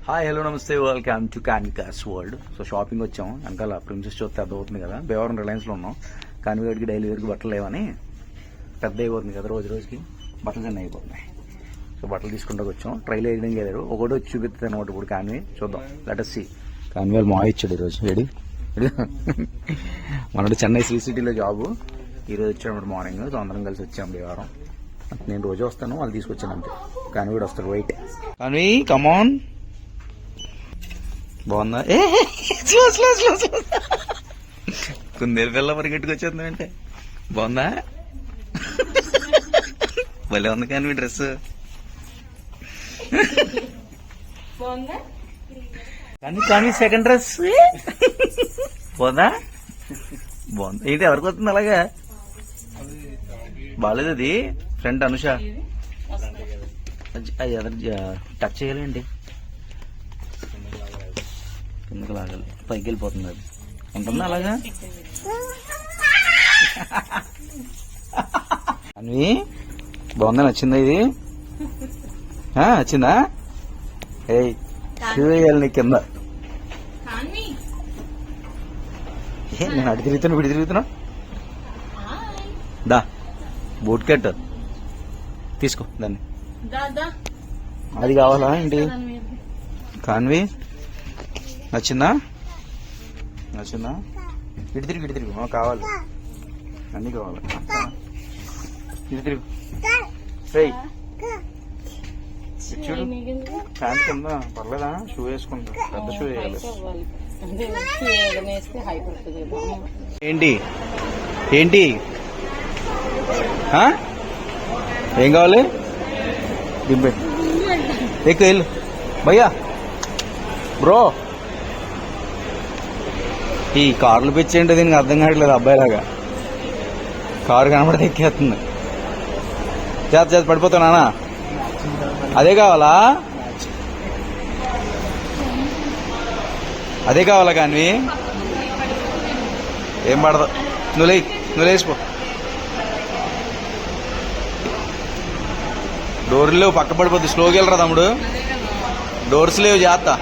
Hi hello నమస్తే welcome to Kanvikas world. So shopping వచ్చాం, వెనకాల ప్రిన్సెస్ చూస్తే అర్థమవుతుంది కదా. భీమవరం రిలయన్స్లో ఉన్నాం. కాన్విగడికి డైలీ వేర్కి బట్టలు లేవని పెద్ద అయిపోతుంది కదా, రోజు రోజుకి బట్టలు చిన్న అయిపోతున్నాయి. సో బట్టలు తీసుకుంటూ వచ్చాం. ట్రైల్ వేయడం లేదు, ఒకటి వచ్చి చూపిస్తుంది అనమాట. ఇప్పుడు కాన్వే చూద్దాం, లెటస్ సి. కాన్వేలు మా ఇచ్చాడు ఈరోజు. ఏడి మనడు చెన్నై సిటీలో జాబు. ఈరోజు వచ్చాడు మార్నింగ్. సో అందరం కలిసి వచ్చాం భీమవరం. నేను రోజు వస్తాను, వాళ్ళు తీసుకొచ్చాను అంతే. కాన్వీడు వస్తాడు, వెయిట్. కాన్వీ కమాన్. బాగుందా? కుందేలు పిల్ల పరిగెట్టుకు వచ్చేద్దాం అంటే బాగుందా? భలే ఉంది కానీ మీ డ్రెస్. కానీ సెకండ్ డ్రెస్ బాగుందా? బాగుంది. ఏంటి ఎవరికి వస్తుంది అలాగా? బాగాలేదు అది. ఫ్రెండ్ అనుష టచ్ చేయాలండి, కిందకి లాగాలి, పైకి వెళ్ళిపోతుంది. అది ఉంటుందా అలాగా? అని బాగుందా? నచ్చిందా ఇది? నచ్చిందా? ఏయ్ షూ వేయాలి నీ కింద. నేను అటు తిరుగుతున్నా, విడి తిరుగుతున్నా. దా బూట్ కట్ తీసుకో దాన్ని. అది కావాలా ఏంటి? కాన్వి నచ్చిందా? నచ్చిందా? ఇటు తిరుగు కావాలి, అన్ని కావాలి. ఇటు తిరుగు. చూడు ఫ్యాన్ కింద పర్లేదా? షూ వేసుకుంటా, పెద్ద షూ వేయాలి. ఏంటి ఏంటి ఏం కావాలి? దింపే ఎక్కువ వెళ్ళు భయ్యా. బ్రో ఈ కార్లు పిచ్చేంటి దీనికి అర్థం కావట్లేదు. అబ్బాయిలాగా కారు కనబడితే ఎక్కేస్తుంది. చేత పడిపోతానా? అదే కావాలా? అదే కావాలా? కానీ ఏం పడదు. నువ్వు లేచిపో. డోర్లు లేవు, పక్క పడిపోద్ది. స్లోకి వెళ్ళరా తమ్ముడు, డోర్స్ లేవు. చేస్తా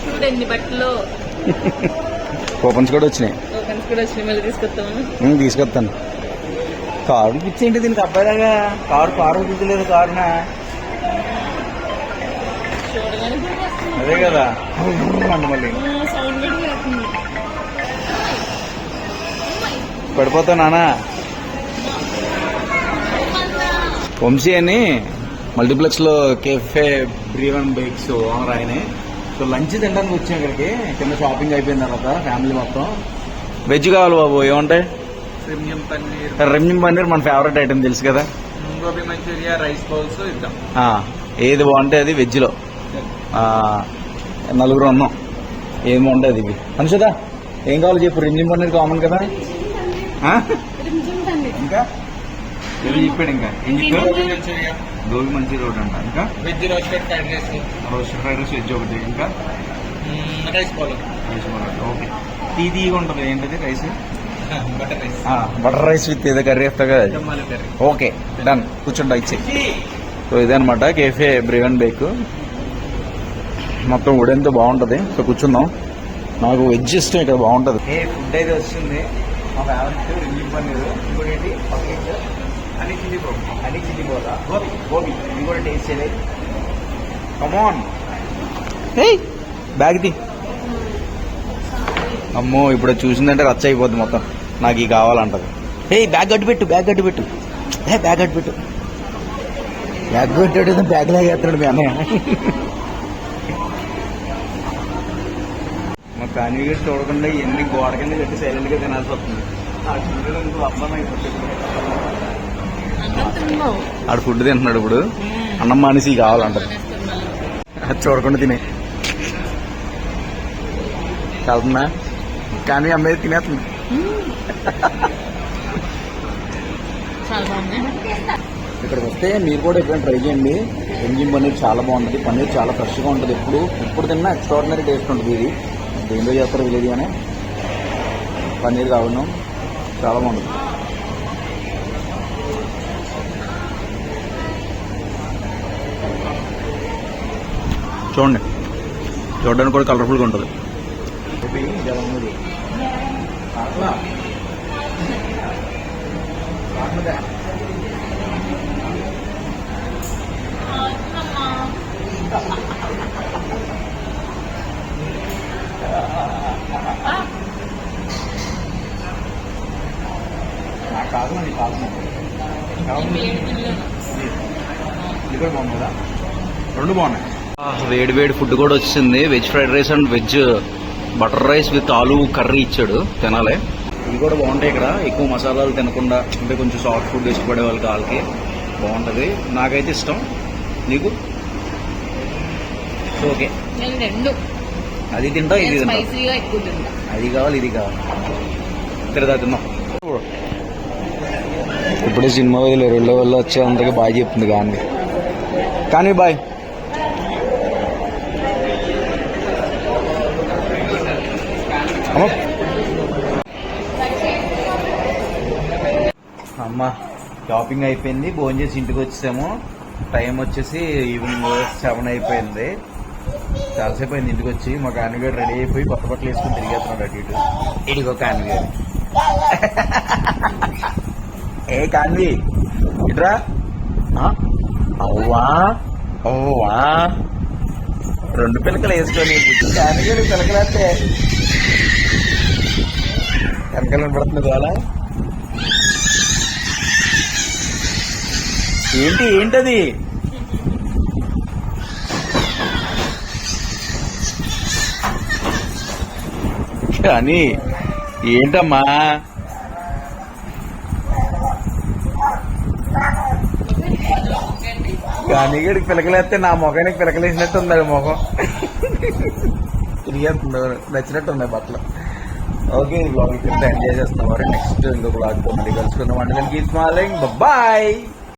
చూడండి బట్టలు. కూపన్స్ కూడా వచ్చినాయి. మళ్ళీ తీసుకొస్తాను. కారు పిచ్చేంటి దీనికి అబ్బాయిలాగా? కారు పిచ్చలేదు కారునా? అదే కదా మళ్ళీ పడిపోతా నానా. వంశీ అని మల్టీప్లెక్స్ లో కేఫే బ్రీవన్ బేక్స్ ఓనర్ ఆయనే. సో లంచ్ తినడానికి వచ్చాం ఇక్కడికి. కింద షాపింగ్ అయిపోయిన తర్వాత ఫ్యామిలీ మొత్తం. వెజ్ కావాలి బాబు, ఏముంటాయి? రెమ్యం పన్నీర్ మన ఫేవరెట్ ఐటమ్ తెలుసు కదా. గోబీ మంచూరియా, రైస్ బౌల్స్ ఇద్దాం. ఏది బాగుంటే అది వెజ్ లో. నలుగురు ఉన్నాం, ఏం బాగుంటుంది ఇది. అనుషదా ఏం కావాలి చెప్పు. రెమ్యం పన్నీర్ కామన్ కదా. ఇంకా ఇది చెప్పాడు. ఇంకా ఏం చెప్పాడు? గోబీ మంచూరియా ఒకటి అంట. ఇంకా veg roasted fried rice veg ఒకటి. ఇంకా రైస్ బౌల్. ఓకే. తీగా ఉంటుంది ఏంటది? Rice butter rice. Butter rice with ఏదో కర్రీ వేస్తా కదా. ఓకే డన్, కూర్చుంటా ఇచ్చి. సో ఇదే అనమాట కేఫే బ్రీవన్ బేక్. మొత్తం ఉడెంతో బాగుంటది. సో కూర్చుందాం. నాకు వెజ్ ఇష్టం, ఇక్కడ బాగుంటది. ఫుడ్ అయితే వస్తుంది. మా ఫేవరెట్ రిలీఫ్ పన్నీర్. ఇంకోటి ఏంటి? అని చిల్లీ బోలా గోబీ. ఇది కూడా టేస్ట్ చేయలేదు. కమాన్ బ్యాగ్ ది. అమ్మో ఇప్పుడు చూసిందంటే రచ్చ అయిపోద్ది మొత్తం. నాకు ఇవి కావాలంటది. బ్యాగ్ అడ్డు పెట్టు. బ్యాగ్ అడ్డు పెట్టు. బ్యాగ్ లాగా వేస్తున్నాడు మీ అన్నయ్య. మా కాన్విగేట్ చూడకుండా ఎన్ని గోడ కింద కట్టి సైలెంట్ గా తినాల్సి వస్తుంది. అన్నం తిన్నావు ఆడు ఫుడ్ తింటున్నాడు ఇప్పుడు. అన్నం మానేసి కావాలంటారు. అది చూడకుండా తినే చదువుతున్నా కానీ అమ్మాయి తినేస్తుంది. చాలా బాగుంది. ఇక్కడికి వస్తే మీరు కూడా ఎప్పుడైనా ట్రై చేయండి. ఎంజిన్ పన్నీర్ చాలా బాగుంటుంది. పన్నీర్ చాలా ఫ్రెష్గా ఉంటుంది. ఇప్పుడు తిన్నా ఎక్స్ట్రాడినరీ టేస్ట్ ఉంటుంది. ఇది దేంతో చేస్తారు తెలియదు కానీ పన్నీర్ కావడం చాలా బాగుంటుంది. చూడండి, చూడడానికి కూడా కలర్ఫుల్గా ఉంటుంది. రెండు బాగున్నాయి. వేడి వేడి ఫుడ్ కూడా వచ్చింది. Veg fried rice and veg butter rice with aloo curry ఇచ్చాడు. తినాలి. ఇవి కూడా బాగుంటాయి. ఇక్కడ ఎక్కువ మసాలాలు తినకుండా అంటే కొంచెం సాఫ్ట్ ఫుడ్ ఇష్టపడే వాళ్ళకి బాగుంటుంది. నాకైతే ఇష్టం. నీకు? ఓకే, నేను రెండు అది తింటా ఇది తింటా. స్పైసీగా ఎక్కువ తింటా. అది కావాలి ఇది కావాలి. ఇక్కడ తిన్నాం. ఇప్పుడే సినిమా వదిలే 2 లెవెల్లో వచ్చే అంతగా బాగా చెప్తుంది కానీ బాయ్. అమ్మ షాపింగ్ అయిపోయింది. భోజనం చేసి ఇంటికి వచ్చేసాము. టైం వచ్చేసి ఈవినింగ్ 7 అయిపోయింది. చాలాసేపు అయింది ఇంటికి వచ్చి. మా కాన్విగాడు రెడీ అయిపోయి కొత్త బట్టలు వేసుకుని తిరిగేస్తున్నాడు అటు ఇటు. ఇదిగో కాన్విగాడు. ఏ కాన్వి ఇట్రా. అవ్వా అవ్వా 2 పిలకలు వేసుకొని కాన్విగాడు పిలకలేస్తే వెనకాల పడుతుంది వాళ్ళ. ఏంటది? కానీ ఏంటమ్మా? కానీ గడికి పిలకలేస్తే నా ముఖానికి పిలకలేసినట్టు ఉంది. అది ముఖం తిరిగేస్తుంది. నచ్చినట్టు ఉన్నాయి బట్టలు. ఓకే, ఈ బ్లాగ్ ఇక్కడ ఎంజాయ్ చేస్తున్నాం. నెక్స్ట్ ఇంకొక బ్లాగ్ తో మళ్ళీ కలుసుకుందాం. అంటే కీప్ స్మైలింగ్. బాయ్.